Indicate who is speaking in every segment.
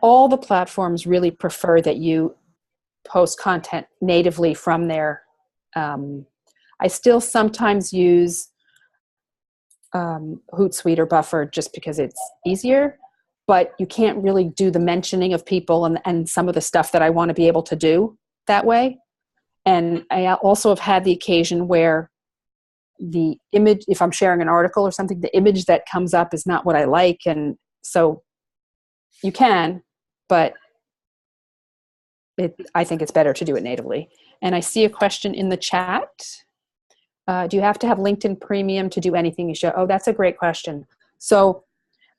Speaker 1: all the platforms really prefer that you post content natively from there. I still sometimes use Hootsuite or Buffer just because it's easier, but you can't really do the mentioning of people and some of the stuff that I want to be able to do that way. And I also have had the occasion where the image, if I'm sharing an article or something, the image that comes up is not what I like. And so you can, but I think it's better to do it natively. And I see a question in the chat. Do you have to have LinkedIn Premium to do anything you show? Oh, that's a great question. So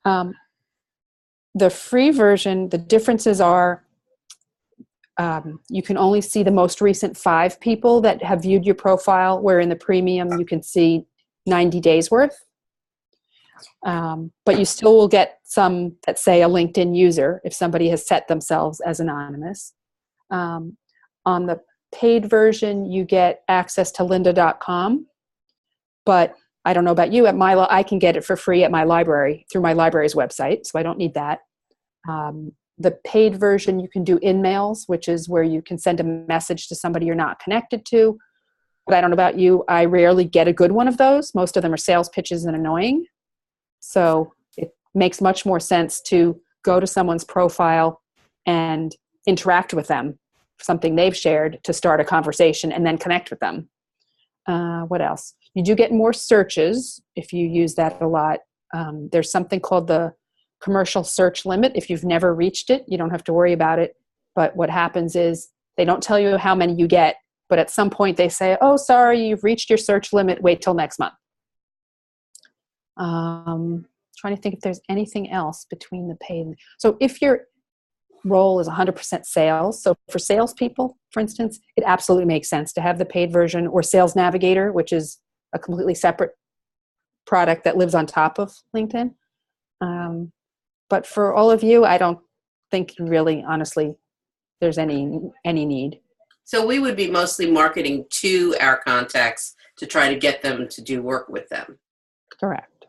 Speaker 1: the free version, the differences are you can only see the most recent 5 people that have viewed your profile, where in the premium you can see 90 days worth. But you still will get some that say a LinkedIn user if somebody has set themselves as anonymous. On the paid version, you get access to lynda.com, but I don't know about you. I can get it for free at my library through my library's website, so I don't need that. The paid version, you can do in-mails, which is where you can send a message to somebody you're not connected to. But I don't know about you. I rarely get a good one of those. Most of them are sales pitches and annoying. So it makes much more sense to go to someone's profile and interact with them, something they've shared, to start a conversation and then connect with them. What else? You do get more searches if you use that a lot. There's something called the commercial search limit. If you've never reached it, you don't have to worry about it. But what happens is they don't tell you how many you get, but at some point they say, oh, sorry, you've reached your search limit. Wait till next month. Trying to think if there's anything else between the paid. So if your role is 100% sales, so for salespeople, for instance, it absolutely makes sense to have the paid version, or Sales Navigator, which is a completely separate product that lives on top of LinkedIn. But for all of you, I don't think really, honestly, there's any need.
Speaker 2: So we would be mostly marketing to our contacts to try to get them to do work with them.
Speaker 1: Correct.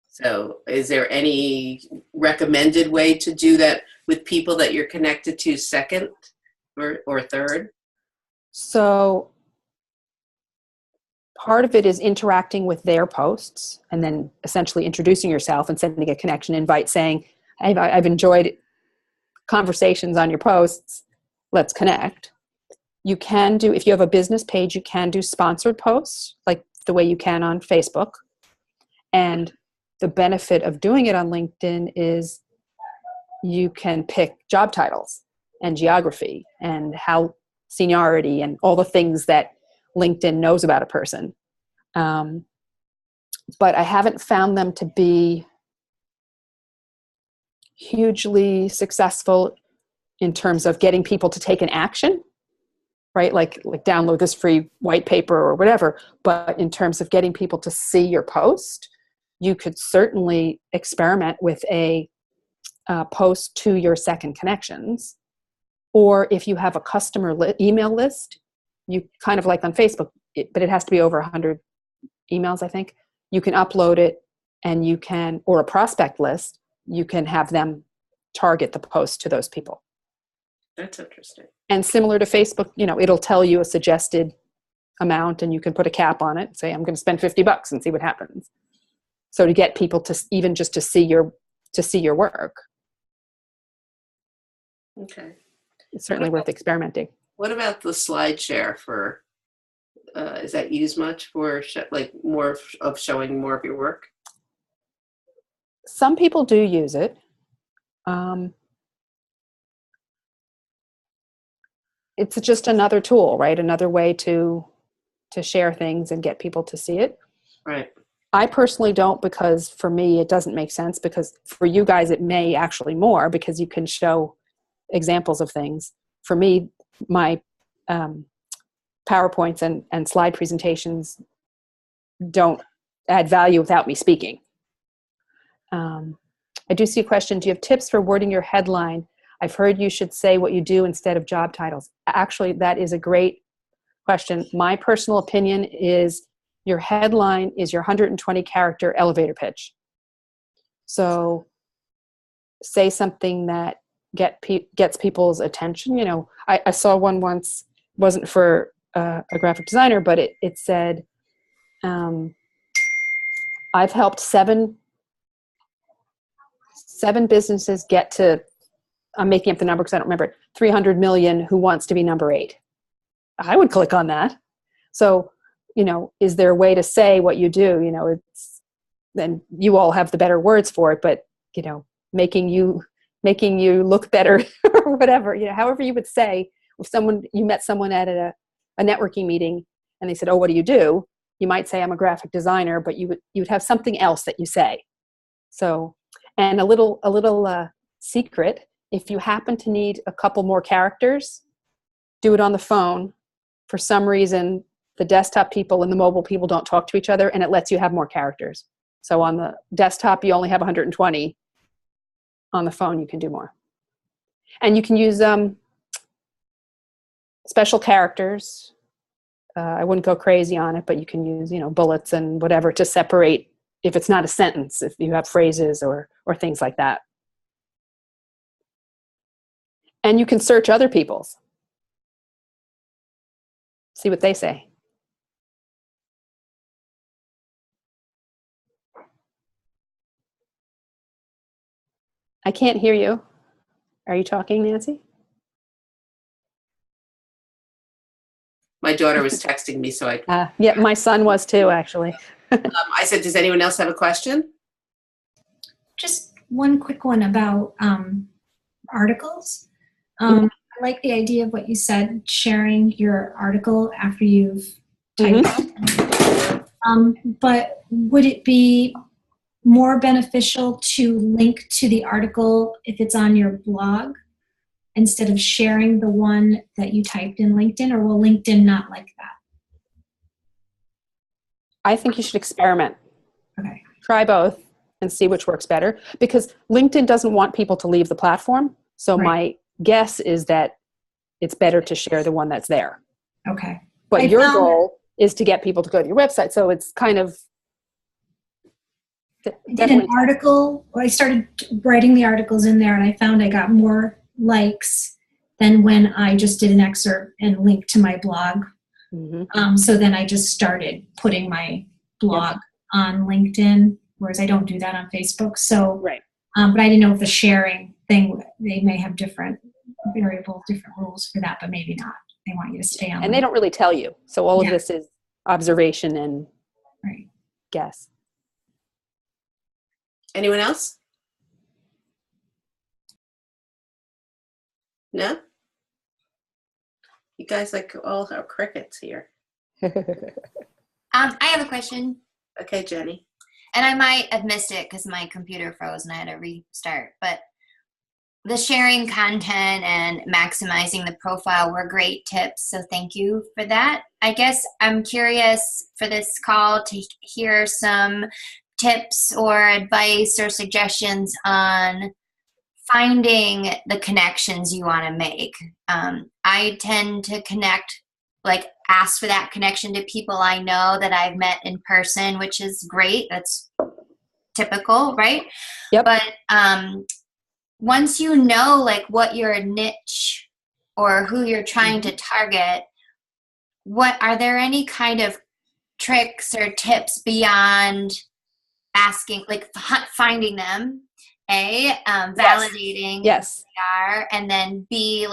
Speaker 2: So is there any recommended way to do that with people that you're connected to second or third?
Speaker 1: So part of it is interacting with their posts and then essentially introducing yourself and sending a connection invite saying, hey, I've enjoyed conversations on your posts. Let's connect. You can do, if you have a business page, you can do sponsored posts like the way you can on Facebook. And the benefit of doing it on LinkedIn is you can pick job titles and geography and how seniority and all the things that LinkedIn knows about a person. But I haven't found them to be hugely successful in terms of getting people to take an action, right? Like download this free white paper or whatever. But in terms of getting people to see your post, you could certainly experiment with a post to your second connections. Or if you have a customer email list, you kind of like on Facebook, but it has to be over 100 emails, I think. You can upload it and you can, or a prospect list, you can have them target the post to those people.
Speaker 2: That's interesting.
Speaker 1: And similar to Facebook, it'll tell you a suggested amount and you can put a cap on it. Say, I'm going to spend $50 and see what happens. So to get people to even just to see your work.
Speaker 2: Okay.
Speaker 1: It's certainly worth experimenting.
Speaker 2: What about the slide share for, is that used much for more of showing more of your work?
Speaker 1: Some people do use it. It's just another tool, right? Another way to share things and get people to see it.
Speaker 2: Right.
Speaker 1: I personally don't, because for me, it doesn't make sense, because for you guys, it may actually more because you can show examples of things. For me, my PowerPoints and slide presentations don't add value without me speaking. I do see a question. Do you have tips for wording your headline? I've heard you should say what you do instead of job titles. Actually, that is a great question. My personal opinion is your headline is your 120 character elevator pitch. So say something that gets people's attention. You know, I saw one once, wasn't for a graphic designer, but it said, I've helped seven businesses get to, I'm making up the number because I don't remember it, 300 million, who wants to be number 8. I would click on that. So, you know, is there a way to say what you do? You know, it's, then you all have the better words for it, but, you know, making you look better or whatever, you know, however you would say, if you met someone at a networking meeting and they said, oh, what do you do? You might say, I'm a graphic designer, but you would have something else that you say. So, and a little secret, if you happen to need a couple more characters, do it on the phone. For some reason, the desktop people and the mobile people don't talk to each other, and it lets you have more characters. So on the desktop, you only have 120. On the phone, you can do more. And you can use special characters. I wouldn't go crazy on it, but you can use, you know, bullets and whatever to separate if it's not a sentence, if you have phrases or things like that. And you can search other people's. See what they say. I can't hear you. Are you talking, Nancy?
Speaker 2: My daughter was texting me, so
Speaker 1: yeah, my son was too, actually.
Speaker 2: I said, does anyone else have a question?
Speaker 3: Just one quick one about articles. I like the idea of what you said, sharing your article after you've typed it. But would it be more beneficial to link to the article if it's on your blog instead of sharing the one that you typed in LinkedIn, or will LinkedIn not like that?
Speaker 1: I think you should experiment.
Speaker 3: Okay.
Speaker 1: Try both and see which works better, because LinkedIn doesn't want people to leave the platform. So my guess is that it's better to share the one that's there.
Speaker 3: Okay.
Speaker 1: But your goal is to get people to go to your website. So it's kind of...
Speaker 3: I did an article, I started writing the articles in there, and I found I got more likes than when I just did an excerpt and linked to my blog. So then I just started putting my blog on LinkedIn, whereas I don't do that on Facebook. So, but I didn't know if the sharing thing, they may have different rules for that, but maybe not. They want you to stay on.
Speaker 1: And they don't really tell you. So all of this is observation and guess.
Speaker 2: Anyone else? No? You guys like all our crickets here.
Speaker 4: I have a question.
Speaker 2: Okay, Jenny.
Speaker 4: And I might have missed it because my computer froze and I had to restart. But the sharing content and maximizing the profile were great tips. So thank you for that. I guess I'm curious for this call to hear some tips or advice or suggestions on finding the connections you want to make. I tend to ask for that connection to people I know that I've met in person, which is great. That's typical, right?
Speaker 1: Yep.
Speaker 4: But once you know what your niche or who you're trying to target, what are there any kind of tricks or tips beyond asking, finding them, validating who they are, and then B,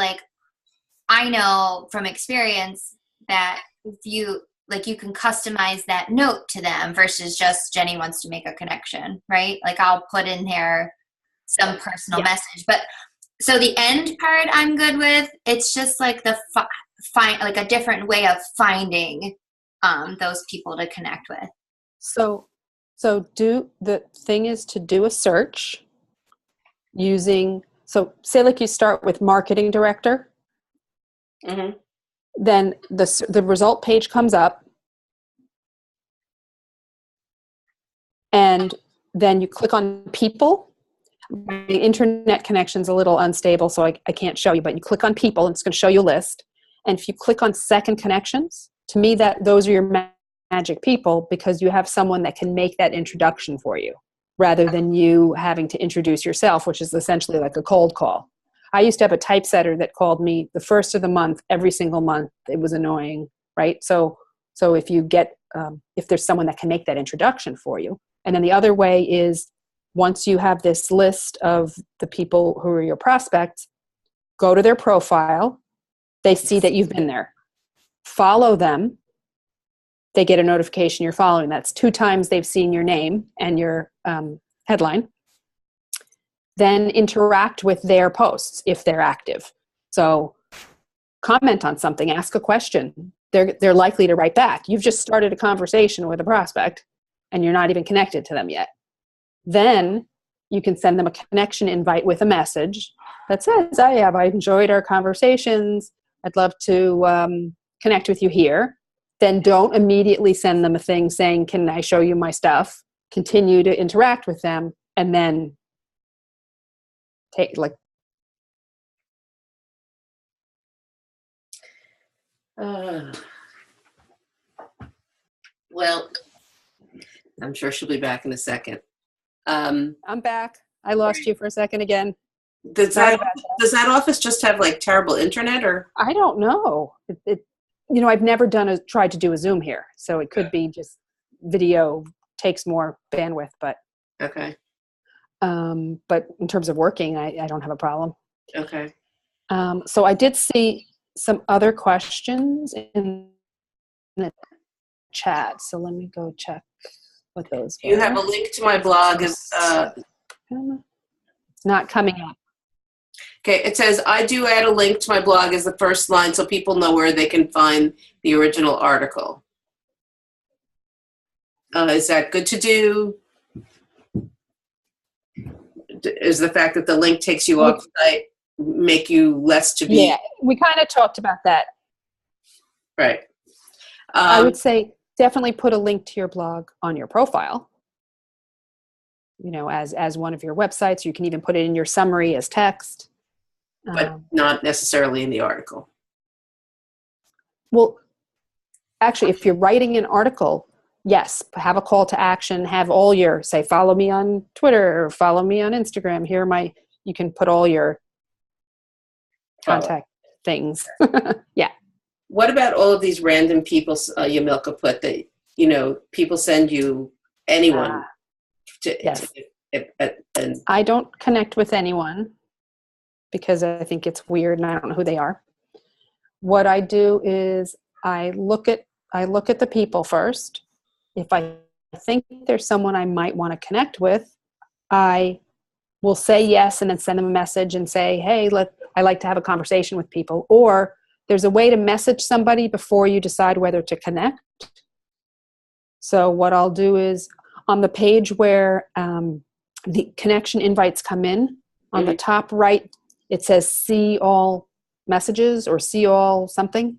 Speaker 4: I know from experience that if you can customize that note to them versus just Jenny wants to make a connection, right? I'll put in there some personal message, but so the end part I'm good with. It's just the a different way of finding those people to connect with.
Speaker 1: So the thing is to do a search using, so say you start with marketing director, then the result page comes up, and then you click on people. The internet connection's a little unstable, so I can't show you, but you click on people and it's going to show you a list. And if you click on second connections, to me those are your magic people, because you have someone that can make that introduction for you. rather than you having to introduce yourself, which is essentially like a cold call. I used to have a typesetter that called me the first of the month, every single month. It was annoying, right? So if you get, if there's someone that can make that introduction for you. And then the other way is, once you have this list of the people who are your prospects, go to their profile. They see that you've been there. Follow them. They get a notification you're following. That's 2 times they've seen your name and your headline. Then interact with their posts if they're active. So comment on something, ask a question. They're likely to write back. You've just started a conversation with a prospect and you're not even connected to them yet. Then you can send them a connection invite with a message that says, I enjoyed our conversations. I'd love to connect with you here. Then don't immediately send them a thing saying, can I show you my stuff? Continue to interact with them, and then take
Speaker 2: well, I'm sure she'll be back in a second.
Speaker 1: I'm back. I lost you for a second again.
Speaker 2: Does that office just have like terrible internet, or?
Speaker 1: I don't know. I've never tried to do a Zoom here, so it could be just video takes more bandwidth, but
Speaker 2: okay.
Speaker 1: But in terms of working, I don't have a problem.
Speaker 2: Okay.
Speaker 1: So I did see some other questions in the chat, so let me go check what those were.
Speaker 2: You have a link to my blog.
Speaker 1: It's not coming up.
Speaker 2: Okay, it says, I do add a link to my blog as the first line so people know where they can find the original article. Is that good to do? Is the fact that the link takes you off site make you less to be?
Speaker 1: Yeah, we kind of talked about that.
Speaker 2: Right.
Speaker 1: I would say definitely put a link to your blog on your profile, as one of your websites. You can even put it in your summary as text.
Speaker 2: But not necessarily in the article.
Speaker 1: Well, actually, if you're writing an article, yes, have a call to action, have all your, say, follow me on Twitter or follow me on Instagram. You can put all your contact things. Yeah.
Speaker 2: What about all of these random people, Yamilka put that, people send you anyone?
Speaker 1: Yes. I don't connect with anyone because I think it's weird and I don't know who they are. What I do is I look at the people first. If I think there's someone I might want to connect with, I will say yes and then send them a message and say, hey, I like to have a conversation with people. Or there's a way to message somebody before you decide whether to connect. So what I'll do is on the page where the connection invites come in, on the top right, it says see all messages or see all something.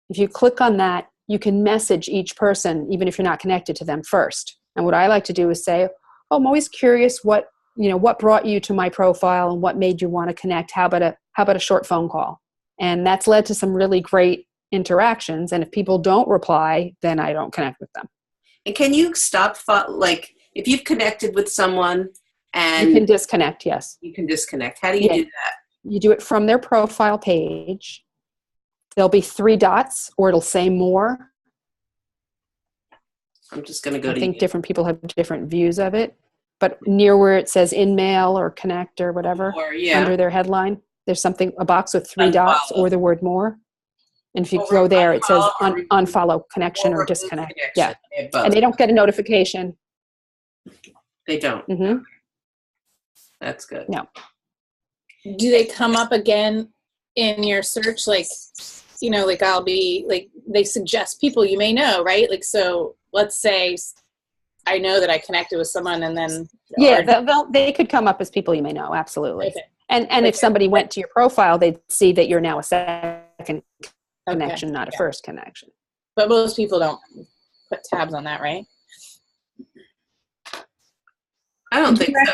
Speaker 1: If you click on that, you can message each person, even if you're not connected to them first. And what I like to do is say, I'm always curious what brought you to my profile and what made you want to connect. How about a short phone call? And that's led to some really great interactions. And if people don't reply, then I don't connect with them.
Speaker 2: And can you stop, if you've connected with someone and...
Speaker 1: You can disconnect, yes.
Speaker 2: You can disconnect. How do you do that?
Speaker 1: You do it from their profile page. There'll be 3 dots, or it'll say more.
Speaker 2: I'm just going to go to...
Speaker 1: I think different people have different views of it. But near where it says in mail or connect or whatever, under their headline, there's a box with 3 dots or the word more. And if you go there, it says unfollow, connection, or disconnect. Yeah. And they don't get a notification.
Speaker 2: They don't.
Speaker 1: Mm-hmm.
Speaker 2: That's good.
Speaker 1: No.
Speaker 5: Do they come up again in your search? I'll be they suggest people you may know, right? So let's say I know that I connected with someone and then...
Speaker 1: they could come up as people you may know, absolutely.
Speaker 5: Okay.
Speaker 1: And if somebody went to your profile, they'd see that you're now a second connection, not a first connection.
Speaker 5: But most people don't put tabs on that, right?
Speaker 2: I don't think so.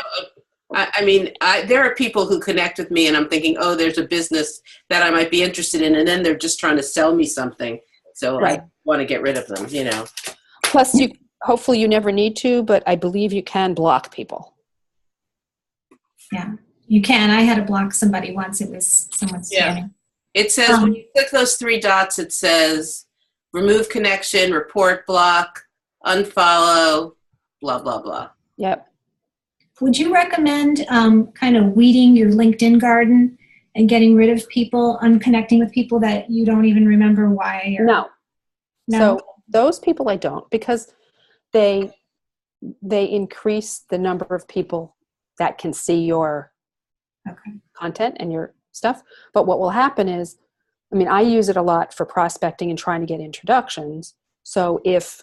Speaker 2: I mean, there are people who connect with me and I'm thinking, oh, there's a business that I might be interested in. And then they're just trying to sell me something. So I want to get rid of them,
Speaker 1: Plus, hopefully you never need to, but I believe you can block people.
Speaker 3: Yeah, you can. I had to block somebody once. It was someone spamming.
Speaker 2: It says when you click those 3 dots, it says remove connection, report, block, unfollow, blah, blah, blah.
Speaker 1: Yep.
Speaker 3: Would you recommend kind of weeding your LinkedIn garden and getting rid of people, unconnecting with people that you don't even remember why? Or...
Speaker 1: No.
Speaker 3: No.
Speaker 1: So those people I don't, because they increase the number of people that can see your content and your stuff. But what will happen is, I mean, I use it a lot for prospecting and trying to get introductions. So if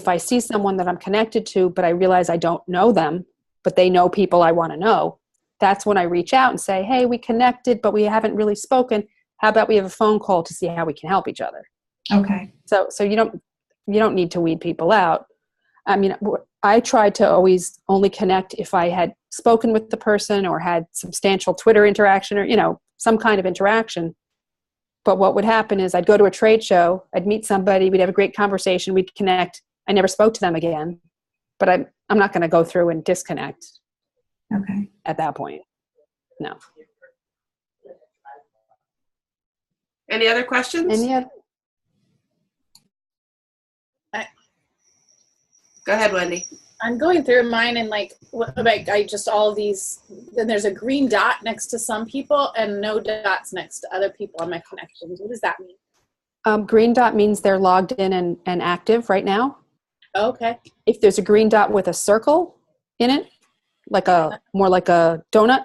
Speaker 1: I see someone that I'm connected to, but I realize I don't know them, but they know people I want to know, that's when I reach out and say, hey, we connected, but we haven't really spoken. How about we have a phone call to see how we can help each other?
Speaker 3: Okay.
Speaker 1: So you don't need to weed people out. I mean, I try to always only connect if I had spoken with the person or had substantial Twitter interaction or, some kind of interaction. But what would happen is I'd go to a trade show, I'd meet somebody, we'd have a great conversation, we'd connect. I never spoke to them again, but I'm not going to go through and disconnect.
Speaker 3: Okay.
Speaker 1: At that point. No.
Speaker 2: Any other questions? Go ahead, Wendy.
Speaker 5: I'm going through mine and I just all of these, then there's a green dot next to some people and no dots next to other people on my connections. What does that mean?
Speaker 1: Green dot means they're logged in and active right now.
Speaker 5: Okay.
Speaker 1: If there's a green dot with a circle in it, more like a donut,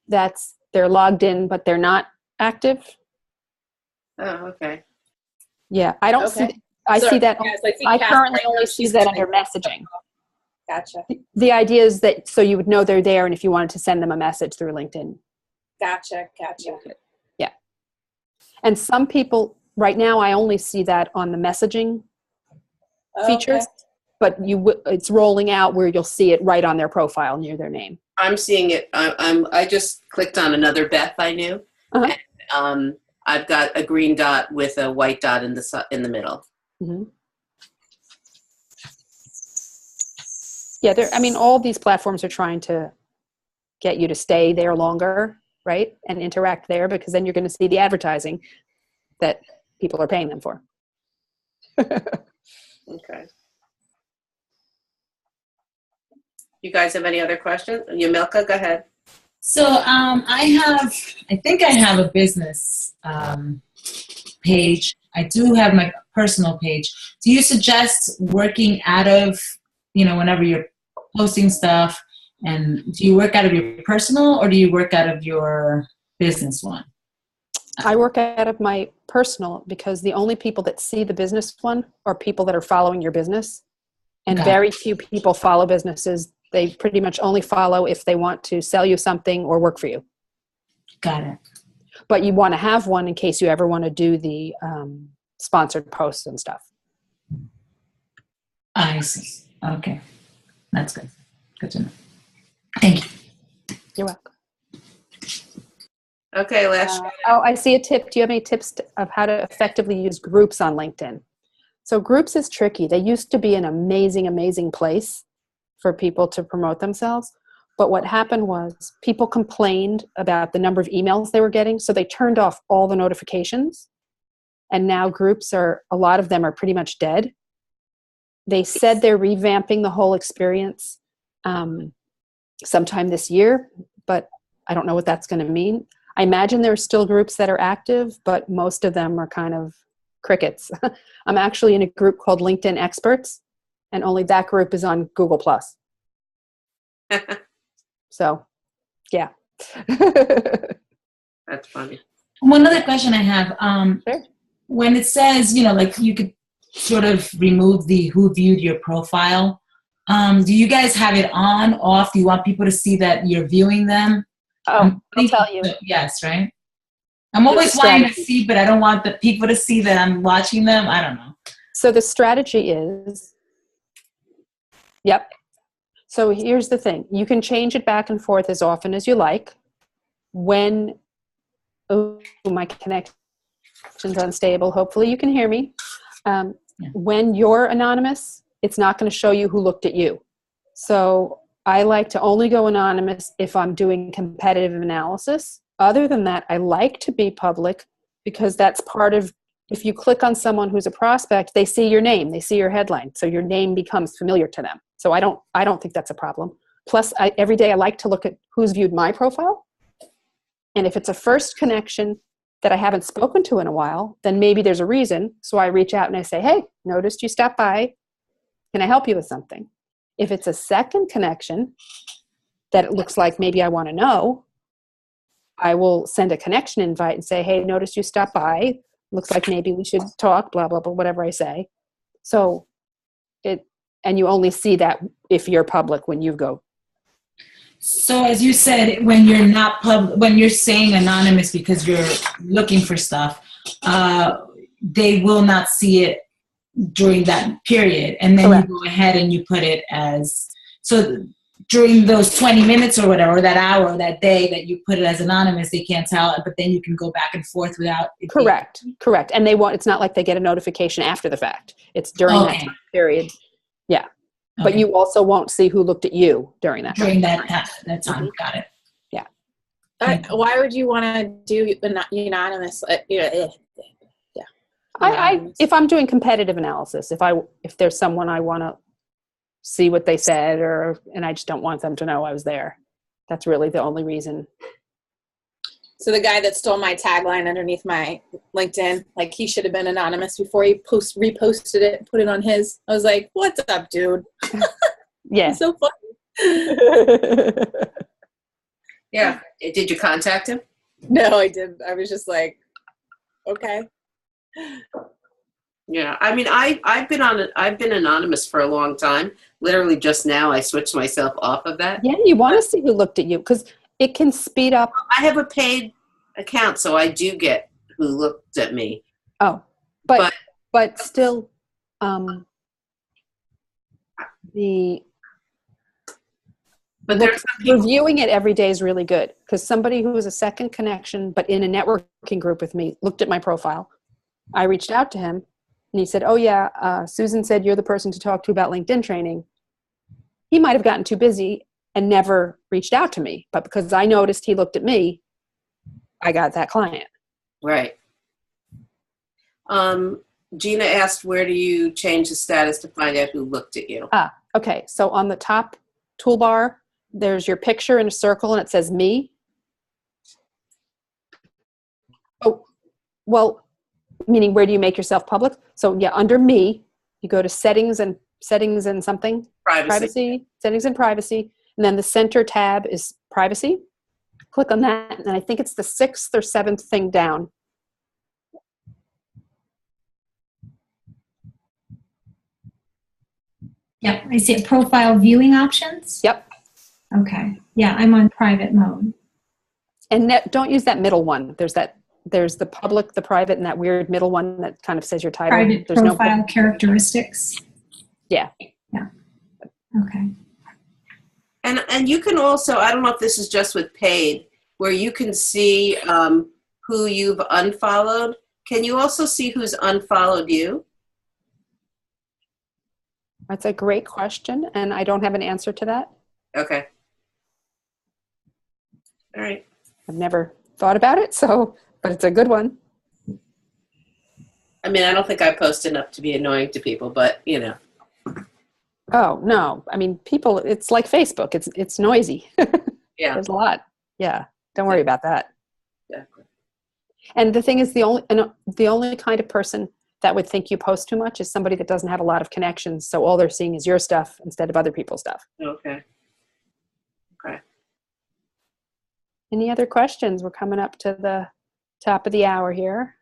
Speaker 1: they're logged in, but they're not active.
Speaker 2: Oh, okay.
Speaker 1: Yeah, I don't see. I see that.
Speaker 5: Yes,
Speaker 1: I currently only see that under messaging.
Speaker 5: Gotcha.
Speaker 1: The idea is that so you would know they're there, and if you wanted to send them a message through LinkedIn.
Speaker 5: Gotcha.
Speaker 1: Yeah. And some people right now, I only see that on the messaging features.
Speaker 5: Okay.
Speaker 1: But it's rolling out where you'll see it right on their profile near their name.
Speaker 2: I'm seeing it. I just clicked on another Beth I knew.
Speaker 1: Uh-huh.
Speaker 2: And, I've got a green dot with a white dot in the middle.
Speaker 1: Mm-hmm. Yeah, all these platforms are trying to get you to stay there longer, right? And interact there, because then you're going to see the advertising that people are paying them for.
Speaker 2: Okay. You guys have any other questions? Yamilka, go ahead.
Speaker 6: So I think I have a business page. I do have my personal page. Do you suggest working out of, whenever you're posting stuff, and do you work out of your personal or do you work out of your business one?
Speaker 1: I work out of my personal because the only people that see the business one are people that are following your business. And very few people follow businesses. They pretty much only follow if they want to sell you something or work for you.
Speaker 6: Got it.
Speaker 1: But you want to have one in case you ever want to do the sponsored posts and stuff.
Speaker 6: I see. Okay. That's good. Good to know. Thank you.
Speaker 1: You're welcome.
Speaker 2: Okay, last.
Speaker 1: I see a tip. Do you have any tips of how to effectively use groups on LinkedIn? So groups is tricky. They used to be an amazing, amazing place for people to promote themselves. But what happened was people complained about the number of emails they were getting, so they turned off all the notifications. And now groups a lot of them are pretty much dead. They said they're revamping the whole experience sometime this year, but I don't know what that's going to mean. I imagine there are still groups that are active, but most of them are kind of crickets. I'm actually in a group called LinkedIn Experts, and only that group is on Google+. So, yeah.
Speaker 2: That's funny.
Speaker 6: One other question I have.
Speaker 1: Sure.
Speaker 6: When it says, you could sort of remove the who viewed your profile, do you guys have it on, off? Do you want people to see that you're viewing them?
Speaker 1: Oh, I'll tell you.
Speaker 6: Yes, right? I'm always wanting to see, but I don't want the people to see that I'm watching them. I don't know.
Speaker 1: So the strategy is, yep. So here's the thing. You can change it back and forth as often as you like. When, my connection's unstable. Hopefully you can hear me. When you're anonymous, it's not going to show you who looked at you. So I like to only go anonymous if I'm doing competitive analysis. Other than that, I like to be public because that's part of, if you click on someone who's a prospect, they see your name, they see your headline. So your name becomes familiar to them. So I don't think that's a problem. Plus, every day I like to look at who's viewed my profile. And if it's a first connection that I haven't spoken to in a while, then maybe there's a reason. So I reach out and I say, hey, noticed you stopped by. Can I help you with something? If it's a second connection that it looks like maybe I want to know, I will send a connection invite and say, hey, noticed you stopped by. Looks like maybe we should talk, blah, blah, blah, whatever I say. So and you only see that if you're public when you go.
Speaker 6: So as you said, when you're not when you're saying anonymous because you're looking for stuff, they will not see it during that period. And then
Speaker 1: Correct.
Speaker 6: You go ahead and you put it as, so during those 20 minutes or whatever, or that hour, or that day that you put it as anonymous, they can't tell it, but then you can go back and forth without it
Speaker 1: Correct. And it's not like they get a notification after the fact. It's during that time period. Yeah. But
Speaker 6: Okay.
Speaker 1: you also won't see who looked at you during that
Speaker 6: During
Speaker 1: time.
Speaker 6: that time. Got it.
Speaker 1: Yeah.
Speaker 5: Why would you want to do anonymous?
Speaker 1: If I'm doing competitive analysis, if there's someone I want to see what they said, and I just don't want them to know I was there, that's really the only reason.
Speaker 5: So the guy that stole my tagline underneath my LinkedIn, like he should have been anonymous before he reposted it and put it on his. I was like, what's up, dude?
Speaker 1: Yeah.
Speaker 5: So funny.
Speaker 2: Yeah. Did you contact him?
Speaker 5: No, I didn't. I was just like, okay.
Speaker 2: Yeah. I mean, I've been anonymous for a long time. Literally just now I switched myself off of that.
Speaker 1: Yeah, you want to see who looked at you because it can speed up.
Speaker 2: I have a paid account, so I do get who looked at me.
Speaker 1: Oh, but still,
Speaker 2: But there's some people.
Speaker 1: reviewing it every day is really good because somebody who was a second connection, but in a networking group with me, looked at my profile. I reached out to him and he said, oh yeah, Susan said you're the person to talk to about LinkedIn training. He might have gotten too busy and never reached out to me, but because I noticed he looked at me, I got that client.
Speaker 2: Right. Gina asked, where do you change the status to find out who looked at you?
Speaker 1: Okay. So on the top toolbar, there's your picture in a circle and it says me. Oh, well, meaning where do you make yourself public? So yeah, under me, you go to settings and something. Privacy. Settings and privacy. And then the center tab is privacy. Click on that. And I think it's the 6th or 7th thing down.
Speaker 3: Yep, I see it. Profile viewing options.
Speaker 1: Yep.
Speaker 3: Okay. Yeah, I'm on private mode.
Speaker 1: And don't use that middle one. There's the public, the private, and that weird middle one that kind of says your title.
Speaker 3: Private
Speaker 1: There's
Speaker 3: profile characteristics.
Speaker 1: Yeah.
Speaker 3: Yeah. Okay.
Speaker 2: And you can also, I don't know if this is just with paid, where you can see who you've unfollowed. Can you also see who's unfollowed you?
Speaker 1: That's a great question, and I don't have an answer to that.
Speaker 2: Okay. All right.
Speaker 1: I've never thought about it, but it's a good one.
Speaker 2: I mean, I don't think I post enough to be annoying to people, but you know.
Speaker 1: Oh, no. I mean, people, it's like Facebook. It's noisy.
Speaker 2: Yeah.
Speaker 1: There's a lot. Yeah. Don't worry about that.
Speaker 2: Exactly.
Speaker 1: And the thing is, the only kind of person that would think you post too much is somebody that doesn't have a lot of connections. So all they're seeing is your stuff instead of other people's stuff.
Speaker 2: Okay. Okay.
Speaker 1: Any other questions? We're coming up to the top of the hour here.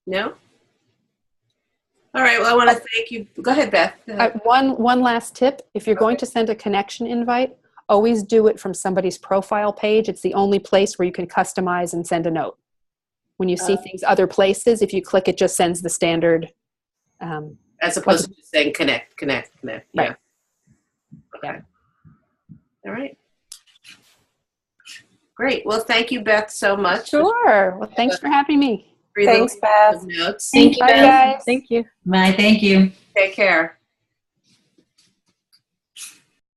Speaker 2: No? All right. Well, I want to thank you. Go ahead, Beth.
Speaker 1: One last tip. If you're going to send a connection invite, always do it from somebody's profile page. It's the only place where you can customize and send a note. When you see things other places, if you click, it just sends the standard.
Speaker 2: As opposed to just saying connect.
Speaker 1: Right.
Speaker 2: Yeah. Okay. All right. Great. Well, thank you, Beth, so much.
Speaker 1: Sure. Well, thanks for having me.
Speaker 2: Free
Speaker 7: Thanks,
Speaker 2: little
Speaker 7: Beth.
Speaker 2: Notes.
Speaker 3: Thank you,
Speaker 1: Bye,
Speaker 3: Beth.
Speaker 1: guys. Thank you.
Speaker 6: Bye. Thank you.
Speaker 2: Take care.